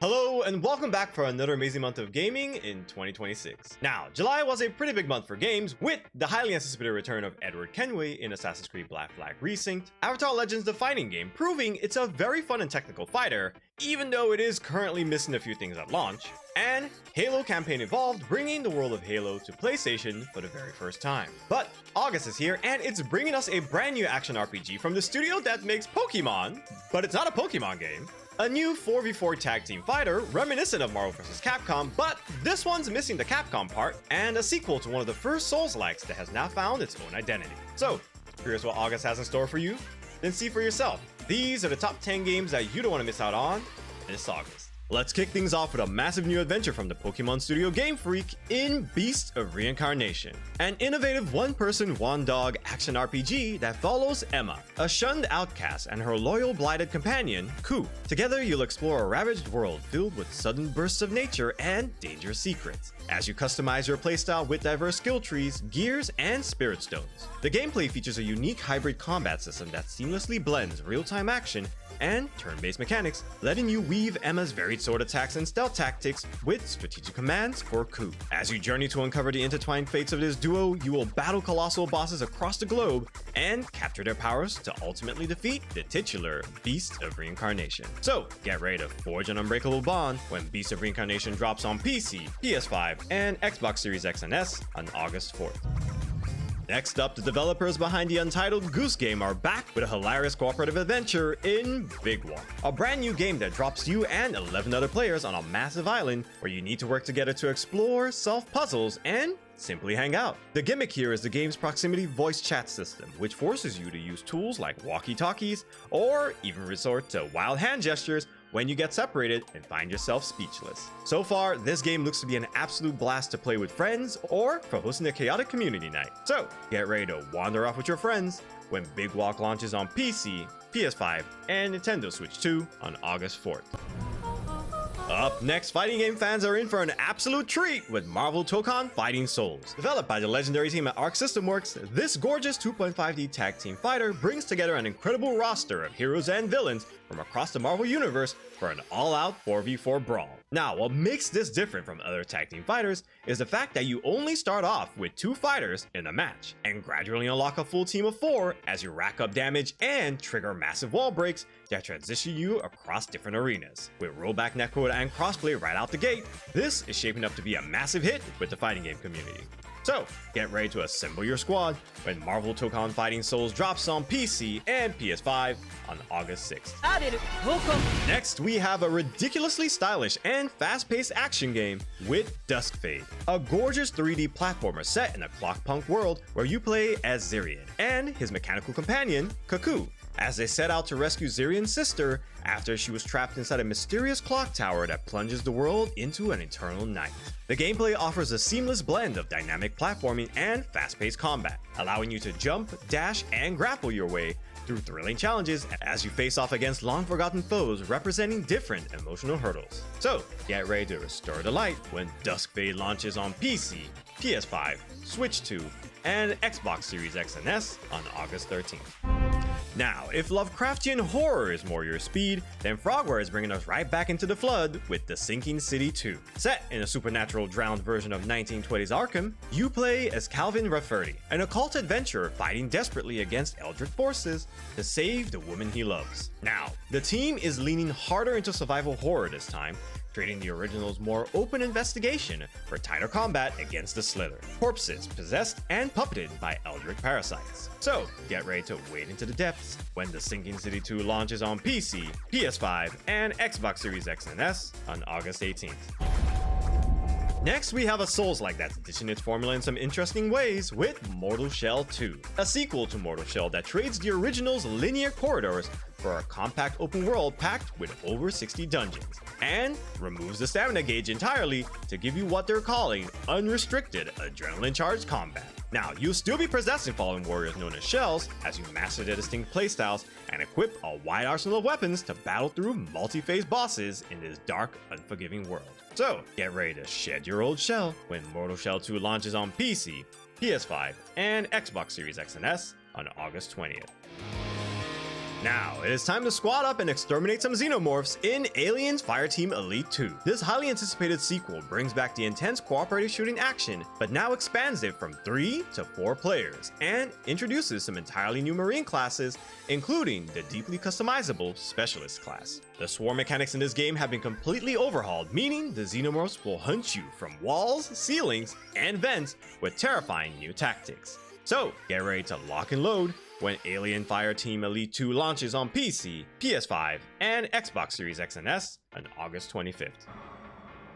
Hello and welcome back for another amazing month of gaming in 2026. Now, July was a pretty big month for games with the highly anticipated return of Edward Kenway in Assassin's Creed Black Flag Resynced, Avatar Legends the fighting game proving it's a very fun and technical fighter, even though it is currently missing a few things at launch, and Halo Campaign Evolved bringing the world of Halo to PlayStation for the very first time. But August is here and it's bringing us a brand new action RPG from the studio that makes Pokemon, but it's not a Pokemon game. A new 4v4 tag team fighter reminiscent of Marvel vs. Capcom, but this one's missing the Capcom part, and a sequel to one of the first Soulslikes that has now found its own identity. So, curious what August has in store for you? Then see for yourself. These are the top 10 games that you don't want to miss out on this August. Let's kick things off with a massive new adventure from the Pokemon studio Game Freak in Beast of Reincarnation, an innovative one-person, one-dog action RPG that follows Emma, a shunned outcast, and her loyal blighted companion, Ku. Together, you'll explore a ravaged world filled with sudden bursts of nature and dangerous secrets, as you customize your playstyle with diverse skill trees, gears, and spirit stones. The gameplay features a unique hybrid combat system that seamlessly blends real-time action and turn-based mechanics, letting you weave Emma's varied sword attacks and stealth tactics with strategic commands for Ku. As you journey to uncover the intertwined fates of this duo, you will battle colossal bosses across the globe and capture their powers to ultimately defeat the titular Beast of Reincarnation. So, get ready to forge an unbreakable bond when Beast of Reincarnation drops on PC, PS5, and Xbox Series X and S on August 4th. Next up, the developers behind the untitled Goose Game are back with a hilarious cooperative adventure in Big Walk, a brand new game that drops you and 11 other players on a massive island where you need to work together to explore, solve puzzles, and simply hang out. The gimmick here is the game's proximity voice chat system, which forces you to use tools like walkie-talkies or even resort to wild hand gestures when you get separated and find yourself speechless. So far, this game looks to be an absolute blast to play with friends or for hosting a chaotic community night. So, get ready to wander off with your friends when Big Walk launches on PC, PS5, and Nintendo Switch 2 on August 4th. Up next, fighting game fans are in for an absolute treat with Marvel Tokon Fighting Souls. Developed by the legendary team at Arc System Works, this gorgeous 2.5D tag team fighter brings together an incredible roster of heroes and villains from across the Marvel universe for an all-out 4v4 brawl. Now, what makes this different from other tag team fighters is the fact that you only start off with 2 fighters in a match, and gradually unlock a full team of 4 as you rack up damage and trigger massive wall breaks that transition you across different arenas. With rollback netcode and crossplay right out the gate, this is shaping up to be a massive hit with the fighting game community. So, get ready to assemble your squad when Marvel Tokon Fighting Souls drops on PC and PS5 on August 6th. Next, we have a ridiculously stylish and fast-paced action game with Duskfade, a gorgeous 3D platformer set in a clockpunk world where you play as Zirian and his mechanical companion, Kaku, as they set out to rescue Zirian's sister after she was trapped inside a mysterious clock tower that plunges the world into an eternal night. The gameplay offers a seamless blend of dynamic platforming and fast-paced combat, allowing you to jump, dash, and grapple your way through thrilling challenges as you face off against long-forgotten foes representing different emotional hurdles. So, get ready to restore the light when Duskfade launches on PC, PS5, Switch 2, and Xbox Series X and S on August 13th. Now, if Lovecraftian horror is more your speed, then Frogware is bringing us right back into the flood with The Sinking City 2. Set in a supernatural drowned version of 1920s Arkham, you play as Calvin Rafferty, an occult adventurer fighting desperately against eldritch forces to save the woman he loves. Now, the team is leaning harder into survival horror this time, trading the original's more open investigation for tighter combat against the Slither, corpses possessed and puppeted by eldritch parasites. So, get ready to wade into the depths when The Sinking City 2 launches on PC, PS5, and Xbox Series X and S on August 18th. Next, we have a Soulslike that's ditching its formula in some interesting ways with Mortal Shell 2, a sequel to Mortal Shell that trades the original's linear corridors for a compact open world packed with over 60 dungeons, and removes the stamina gauge entirely to give you what they're calling unrestricted adrenaline-charged combat. Now, you'll still be possessing fallen warriors known as shells as you master their distinct playstyles and equip a wide arsenal of weapons to battle through multi-phase bosses in this dark, unforgiving world. So, get ready to shed your old shell when Mortal Shell 2 launches on PC, PS5, and Xbox Series X and S on August 20th. Now, it is time to squad up and exterminate some xenomorphs in Aliens Fireteam Elite 2. This highly anticipated sequel brings back the intense cooperative shooting action, but now expands it from 3 to 4 players, and introduces some entirely new Marine classes, including the deeply customizable Specialist class. The swarm mechanics in this game have been completely overhauled, meaning the xenomorphs will hunt you from walls, ceilings, and vents with terrifying new tactics. So, get ready to lock and load when Alien Fireteam Elite 2 launches on PC, PS5, and Xbox Series X and S on August 25th.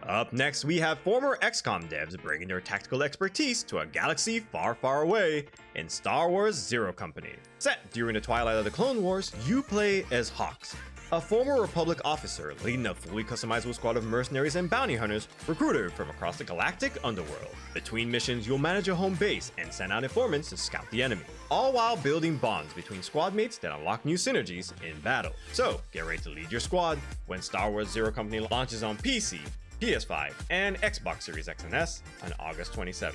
Up next, we have former XCOM devs bringing their tactical expertise to a galaxy far, far away in Star Wars Zero Company. Set during the twilight of the Clone Wars, you play as Hawks, a former Republic officer leading a fully customizable squad of mercenaries and bounty hunters recruited from across the galactic underworld. Between missions, you'll manage a home base and send out informants to scout the enemy, all while building bonds between squad mates that unlock new synergies in battle. So, get ready to lead your squad when Star Wars Zero Company launches on PC, PS5, and Xbox Series X and S on August 27th.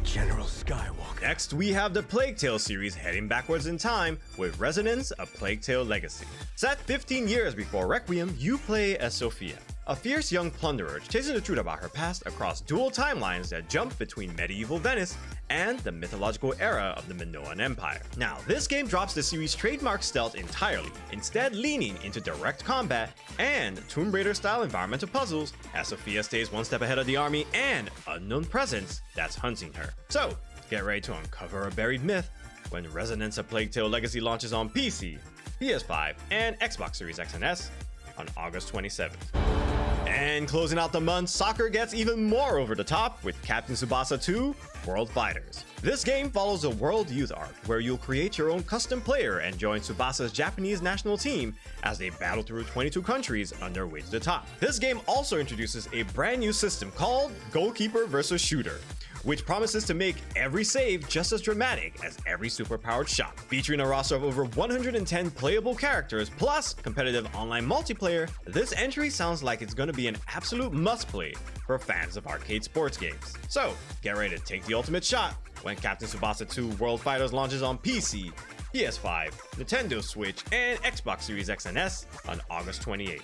General Skywalker. Next, we have the Plague Tale series heading backwards in time with Resonance: A Plague Tale Legacy. Set 15 years before Requiem, you play as Sophia, a fierce young plunderer chasing the truth about her past across dual timelines that jump between medieval Venice and the mythological era of the Minoan Empire. Now, this game drops the series' trademark stealth entirely, instead leaning into direct combat and Tomb Raider-style environmental puzzles as Sophia stays one step ahead of the army and unknown presence that's hunting her. So, get ready to uncover a buried myth when Resonance: A Plague Tale Legacy launches on PC, PS5, and Xbox Series X and S on August 27th. And closing out the month, soccer gets even more over the top with Captain Tsubasa 2 World Fighters. This game follows a World Youth arc where you'll create your own custom player and join Tsubasa's Japanese national team as they battle through 22 countries on their way to the top. This game also introduces a brand new system called Goalkeeper vs. Shooter, which promises to make every save just as dramatic as every superpowered shot. Featuring a roster of over 110 playable characters plus competitive online multiplayer, this entry sounds like it's going to be an absolute must-play for fans of arcade sports games. So, get ready to take the ultimate shot when Captain Tsubasa 2 World Fighters launches on PC, PS5, Nintendo Switch, and Xbox Series X and S on August 28th.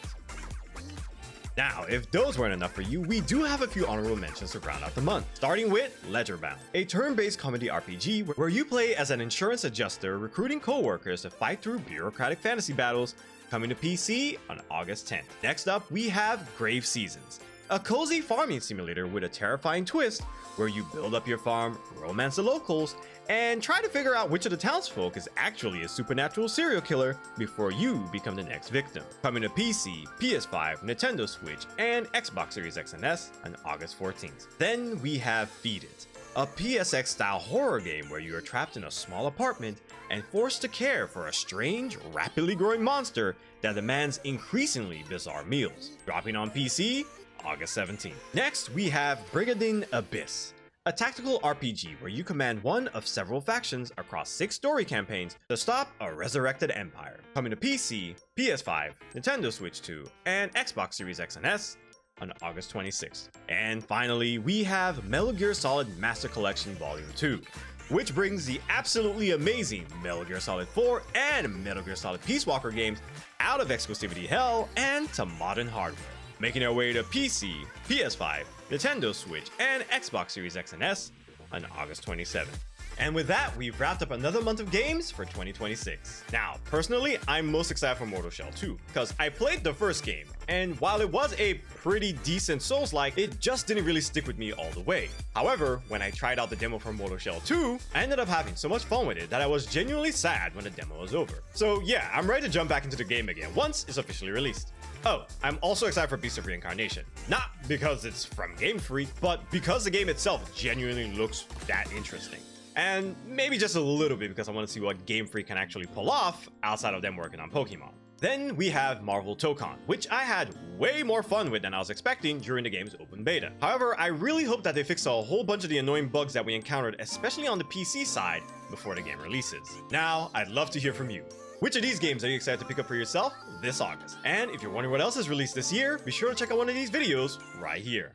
Now, if those weren't enough for you, we do have a few honorable mentions to round out the month, starting with LedgerBound, a turn-based comedy RPG where you play as an insurance adjuster recruiting co-workers to fight through bureaucratic fantasy battles, coming to PC on August 10th. Next up, we have Grave Seasons, a cozy farming simulator with a terrifying twist where you build up your farm, romance the locals, and try to figure out which of the townsfolk is actually a supernatural serial killer before you become the next victim. Coming to PC, PS5, Nintendo Switch, and Xbox Series X and S on August 14th. Then we have Feed It, a PSX-style horror game where you are trapped in a small apartment and forced to care for a strange, rapidly growing monster that demands increasingly bizarre meals. Dropping on PC, August 17th. Next, we have Brigandine Abyss, a tactical RPG where you command one of several factions across 6 story campaigns to stop a resurrected empire. Coming to PC, PS5, Nintendo Switch 2, and Xbox Series X and S on August 26th. And finally, we have Metal Gear Solid Master Collection Volume 2, which brings the absolutely amazing Metal Gear Solid 4 and Metal Gear Solid Peace Walker games out of exclusivity hell and to modern hardware, making their way to PC, PS5, Nintendo Switch, and Xbox Series X and S on August 27th. And with that, we've wrapped up another month of games for 2026. Now, personally, I'm most excited for Mortal Shell 2, because I played the first game, and while it was a pretty decent Souls-like, it just didn't really stick with me all the way. However, when I tried out the demo for Mortal Shell 2, I ended up having so much fun with it that I was genuinely sad when the demo was over. So yeah, I'm ready to jump back into the game again once it's officially released. Oh, I'm also excited for Beast of Reincarnation. Not because it's from Game Freak, but because the game itself genuinely looks that interesting. And maybe just a little bit because I want to see what Game Freak can actually pull off outside of them working on Pokemon. Then we have Marvel Tokon, which I had way more fun with than I was expecting during the game's open beta. However, I really hope that they fix a whole bunch of the annoying bugs that we encountered, especially on the PC side, before the game releases. Now, I'd love to hear from you. Which of these games are you excited to pick up for yourself this August? And if you're wondering what else is released this year, be sure to check out one of these videos right here.